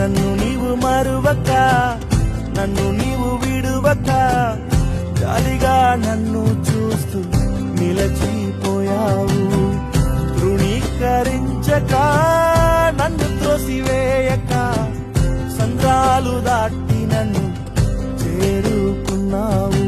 నన్ను నీవు మరువక, నన్ను నీవు విడువక, జాలిగా నన్ను చూస్తూ నిలచిపోయావు. తృణీకరించక, నన్ను త్రోసివేయక, సంద్రాలు దాటి నన్ను చేరుకున్నావు.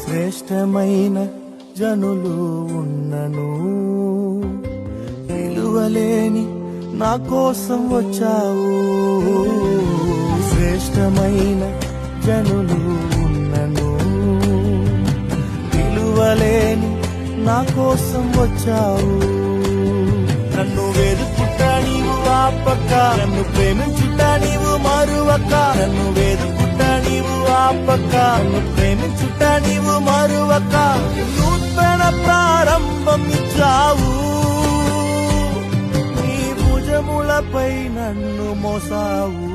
శ్రేష్టమైన జనులు ఉన్నను, విలువలేని నా కోసం వచ్చావు. శ్రేష్టమైన జనులు ఉన్నను, విలువలేని నా కోసం వచ్చావు. నన్ను వెతుకుట నీవు ఆపక, నన్ను ప్రేమించుట నీవు మరువక, నన్ను వెతుకుట నీవు ఆపక, నన్ను ప్రేమించుట నీవు మరువక, నూతన ప్రారంభం ఇచ్చావు. నీ భుజములపై నన్ను మోసావు.